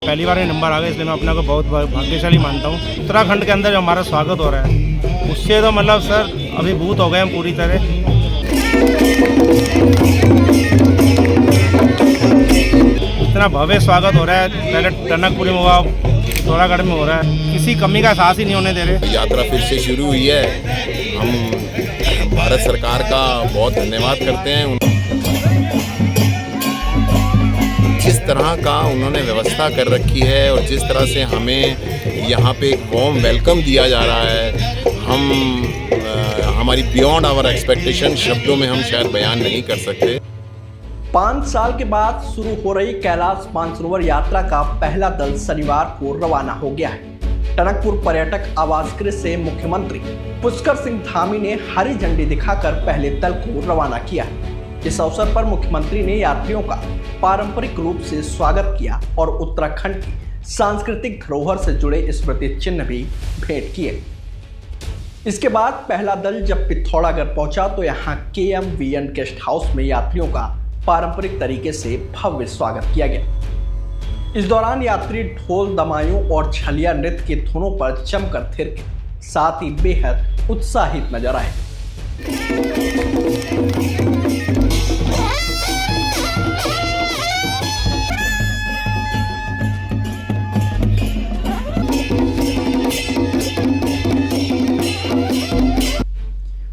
पहली बार ये नंबर आ गया, इसलिए मैं अपने को बहुत भाग्यशाली मानता हूँ। उत्तराखंड के अंदर जो हमारा स्वागत हो रहा है उससे तो मतलब सर अभिभूत हो गए हम पूरी तरह। इतना भव्य स्वागत हो रहा है, पहले टनकपुरी में हुआ, पिथौरागढ़ में हो रहा है, किसी कमी का एहसास ही नहीं होने दे रहे। यात्रा फिर से शुरू हुई है। हम भारत सरकार का बहुत धन्यवाद करते हैं। जिस तरह का उन्होंने व्यवस्था कर रखी है और जिस तरह से हमें यहाँ पे एक वार्म वेलकम दिया जा रहा है, हमारी बियॉन्ड आवर एक्सपेक्टेशन शब्दों में हम शायद बयान नहीं कर सकते। 5 साल के बाद शुरू हो रही कैलाश मानसरोवर यात्रा का पहला दल शनिवार को रवाना हो गया है। टनकपुर पर्यटक आवास गृह से मुख्यमंत्री पुष्कर सिंह धामी ने हरी झंडी दिखाकर पहले दल को रवाना किया। इस अवसर पर मुख्यमंत्री ने यात्रियों का पारंपरिक रूप से स्वागत किया और उत्तराखंड की सांस्कृतिक धरोहर से जुड़े स्मृति चिन्ह भी भेंट किए। इसके बाद पहला दल जब पिथौरागढ़ पहुंचा तो यहाँ KMVN गेस्ट हाउस में यात्रियों का पारंपरिक तरीके से भव्य स्वागत किया गया। इस दौरान यात्री ढोल दमायूं और छलिया नृत्य के धुनों पर जमकर थिरके, साथ ही बेहद उत्साहित नजर आए।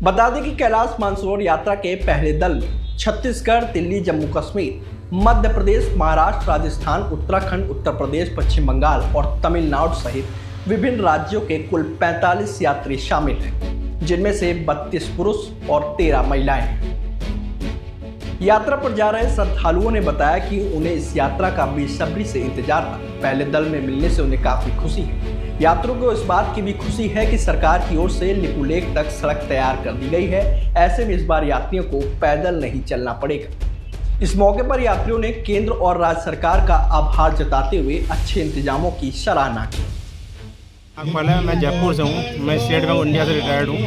बता दें कि कैलाश मानसरोवर यात्रा के पहले दल में छत्तीसगढ़, दिल्ली, जम्मू कश्मीर, मध्य प्रदेश, महाराष्ट्र, राजस्थान, उत्तराखंड, उत्तर प्रदेश, पश्चिम बंगाल और तमिलनाडु सहित विभिन्न राज्यों के कुल 45 यात्री शामिल हैं, जिनमें से 32 पुरुष और 13 महिलाएं हैं। यात्रा पर जा रहे श्रद्धालुओं ने बताया कि उन्हें इस यात्रा का बेसब्री से इंतजार था। पहले दल में मिलने से उन्हें काफी खुशी है। यात्रियों को इस बात की भी खुशी है कि सरकार की ओर से लिपुलेख तक सड़क तैयार कर दी गई है। ऐसे में इस बार यात्रियों को पैदल नहीं चलना पड़ेगा। इस मौके पर यात्रियों ने केंद्र और राज्य सरकार का आभार जताते हुए अच्छे इंतजामों की सराहना की। मैं जयपुर से हूँ, मैं स्टेट बैंक ऑफ इंडिया से रिटायर्ड हूँ।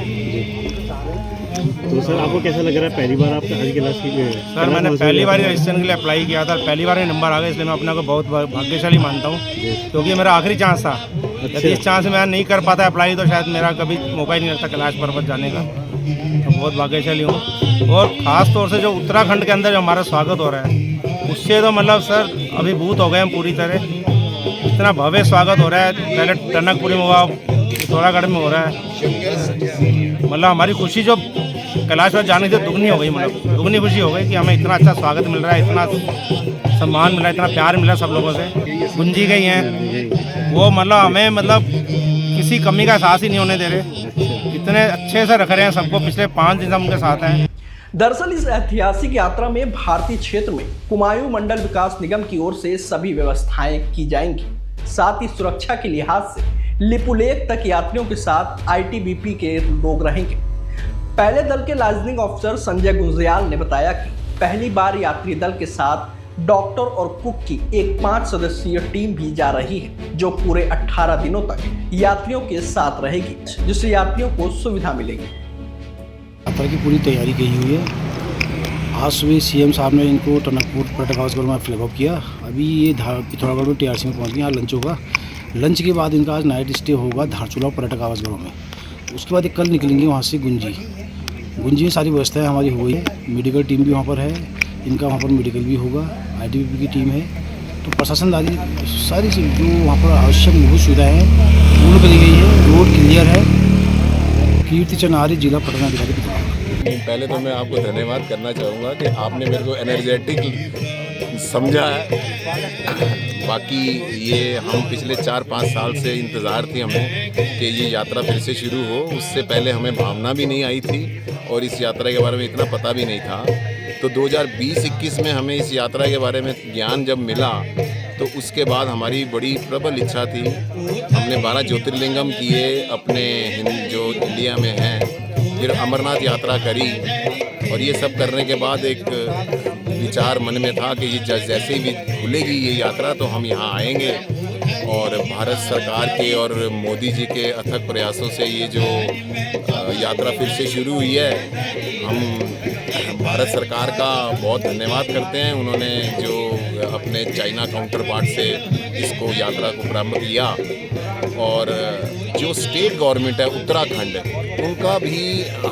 तो सर आपको कैसा लग रहा है पहली बार आपका हज कैलाश की? सर मैंने पहली बार रजिस्ट्रेशन के लिए अप्लाई किया था, पहली बार ये नंबर आ गया, इसलिए मैं अपने को बहुत भाग्यशाली मानता हूँ, क्योंकि मेरा आखिरी चांस था। यदि इस चांस में मैं नहीं कर पाता अप्लाई तो शायद मेरा कभी मौका ही नहीं लगता कैलाश पर्वत जाने का। तो बहुत भाग्यशाली हूँ। और ख़ास तौर से जो उत्तराखंड के अंदर जो हमारा स्वागत हो रहा है उससे तो मतलब सर अभिभूत हो गए हम पूरी तरह। इतना भव्य स्वागत हो रहा है, पहले टनकपुरी में हुआ, पिथौरागढ़ में हो रहा है। मतलब हमारी खुशी जो कैलाश पर जाने से दुगनी हो गई, मतलब दुगनी खुशी हो गई कि हमें इतना अच्छा स्वागत मिल रहा है, इतना सम्मान मिल रहा है, इतना प्यार मिल रहा है सब लोगों से। गुंजी गई हैं वो, मतलब हमें मतलब किसी कमी का एहसास ही नहीं होने दे रहे। इतने अच्छे से रख रहे हैं सबको, पिछले 5 दिन हम उनके साथ हैं। दरअसल इस ऐतिहासिक यात्रा में भारतीय क्षेत्र में कुमायूं मंडल विकास निगम की ओर से सभी व्यवस्थाएं की जाएंगी। साथ ही सुरक्षा के लिहाज से लिपुलेख तक यात्रियों के साथ ITBP के लोग रहेंगे। पहले दल के लाइजनिंग ऑफिसर संजय गुंजियाल ने बताया कि पहली बार यात्री दल के साथ डॉक्टर और कुक की एक 5 सदस्यीय टीम भी जा रही है, जो पूरे 18 दिनों तक यात्रियों के साथ रहेगी, जिससे यात्रियों को सुविधा मिलेगी। यात्रा की पूरी तैयारी की हुई है। आज सुबह CM साहब ने इनको टनकपुर पर्यटक हाउस में फ्लैग ऑफ किया। अभी ये पिथौरागढ़ में TRC में पहुँच गए। यहाँ लंच होगा। लंच के बाद इनका आज नाइट स्टे होगा धारचूला पर्यटक आवास गृह में। उसके बाद कल निकलेंगे वहाँ से गुंजी में सारी व्यवस्थाएं हमारी हो गई है। मेडिकल टीम भी वहाँ पर है, इनका वहाँ पर मेडिकल भी होगा। ITBP की टीम है, तो प्रशासनदारी सारी जो वहाँ पर आवश्यक मूलभूत सुविधाएँ हैं पूर्ण करी गई है। रोड क्लियर है। कीर्ति चनारी, जिला पटनाधिकारी पिथौरागढ़। पहले तो मैं आपको धन्यवाद करना चाहूँगा कि आपने मेरे को एनर्जेटिक समझा है। बाकी ये हम पिछले 4-5 साल से इंतज़ार थी हमें कि ये यात्रा फिर से शुरू हो। उससे पहले हमें भावना भी नहीं आई थी और इस यात्रा के बारे में इतना पता भी नहीं था। तो 2020-21 में हमें इस यात्रा के बारे में ज्ञान जब मिला तो उसके बाद हमारी बड़ी प्रबल इच्छा थी। हमने 12 ज्योतिर्लिंगम किए अपने जो इंडिया में हैं, फिर अमरनाथ यात्रा करी और ये सब करने के बाद एक विचार मन में था कि ये जैसे ही भी खुलेगी ये यात्रा तो हम यहाँ आएंगे और भारत सरकार के और मोदी जी के अथक प्रयासों से ये जो यात्रा फिर से शुरू हुई है, हम भारत सरकार का बहुत धन्यवाद करते हैं। उन्होंने जो अपने चाइना काउंटर पार्ट से इसको यात्रा को प्रारंभ किया, और जो स्टेट गवर्नमेंट है उत्तराखंड, उनका भी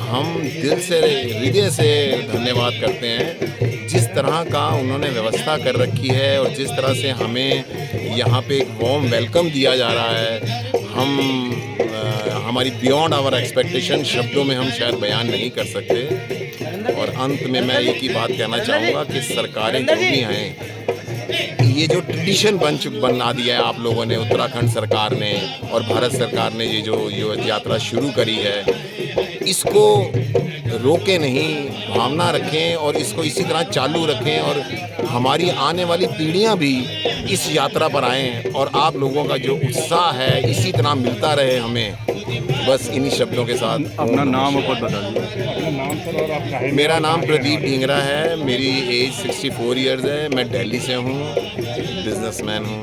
हम दिल से हृदय से धन्यवाद करते हैं। जिस तरह का उन्होंने व्यवस्था कर रखी है और जिस तरह से हमें यहाँ पे एक वार्म वेलकम दिया जा रहा है, हमारी बियॉन्ड आवर एक्सपेक्टेशन शब्दों में हम शायद बयान नहीं कर सकते। और अंत में मैं एक ही बात कहना चाहूँगा कि सरकारें जो भी हैं, ये जो ट्रेडिशन बना दिया है आप लोगों ने, उत्तराखंड सरकार ने और भारत सरकार ने ये जो यात्रा शुरू करी है, इसको रोके नहीं, भावना रखें और इसको इसी तरह चालू रखें, और हमारी आने वाली पीढ़ियां भी इस यात्रा पर आएँ और आप लोगों का जो उत्साह है इसी तरह मिलता रहे हमें। बस इन्हीं शब्दों के साथ अपना नाम और पद बता दीजिए। मेरा नाम प्रदीप ढींगरा है, मेरी एज 64 इयर्स है, मैं दिल्ली से हूँ, बिजनेसमैन हूँ।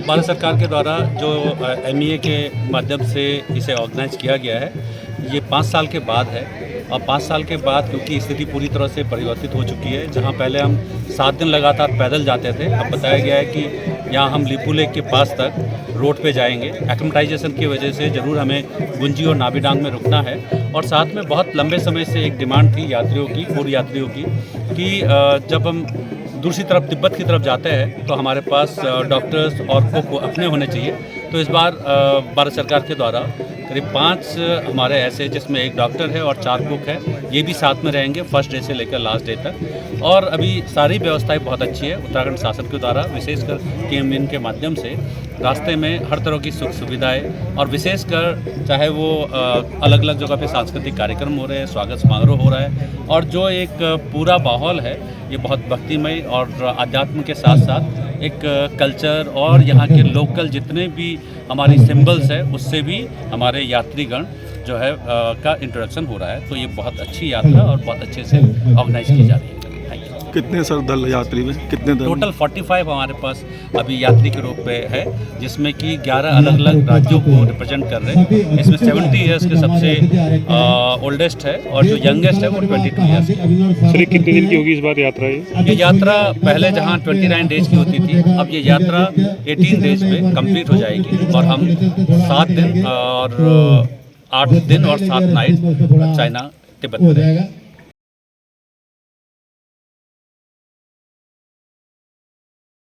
भारत सरकार के द्वारा जो MEA के माध्यम से इसे ऑर्गेनाइज किया गया है, ये 5 साल के बाद है। और 5 साल के बाद क्योंकि स्थिति पूरी तरह से परिवर्तित हो चुकी है, जहाँ पहले हम 7 दिन लगातार पैदल जाते थे, अब बताया गया है कि यहाँ हम लिपू लेक के पास तक रोड पे जाएंगे। एक्लिमेटाइजेशन की वजह से ज़रूर हमें गुंजी और नाबीडांग में रुकना है। और साथ में बहुत लंबे समय से एक डिमांड थी यात्रियों की, पूर्व यात्रियों की, कि जब हम दूसरी तरफ तिब्बत की तरफ जाते हैं तो हमारे पास डॉक्टर्स और कुक अपने होने चाहिए। तो इस बार भारत सरकार के द्वारा करीब 5 हमारे ऐसे, जिसमें एक डॉक्टर है और 4 कुक है, ये भी साथ में रहेंगे फर्स्ट डे से लेकर लास्ट डे तक। और अभी सारी व्यवस्थाएं बहुत अच्छी है उत्तराखंड शासन के द्वारा, विशेषकर TMN के माध्यम से रास्ते में हर तरह की सुख सुविधाएं, और विशेषकर चाहे वो अलग अलग जगह पे सांस्कृतिक कार्यक्रम हो रहे हैं, स्वागत समारोह हो रहा है, और जो एक पूरा माहौल है ये बहुत भक्तिमय और आध्यात्म के साथ साथ एक कल्चर और यहाँ के लोकल जितने भी हमारी सिंबल्स है उससे भी हमारे यात्रीगण जो है का इंट्रोडक्शन हो रहा है। तो ये बहुत अच्छी यात्रा और बहुत अच्छे से ऑर्गेनाइज की जा रही है। कितने सर दल यात्री में कितने दल? टोटल 45 हमारे पास अभी यात्री के रूप में है, जिसमें कि 11 अलग अलग राज्यों को रिप्रेजेंट कर रहे हैं। इसमें 70 इयर्स के सबसे ओल्डेस्ट है और जो यंगेस्ट है वो 22 इयर्स है। सर कितने दिन की होगी इस बार यात्रा? ये यात्रा पहले जहाँ 29 डेज की होती थी, अब ये यात्रा 18 डेज में कंप्लीट हो जाएगी, और हम 7 दिन और 8 दिन और 7 नाइट चाइना तिब्बत में रहेंगे।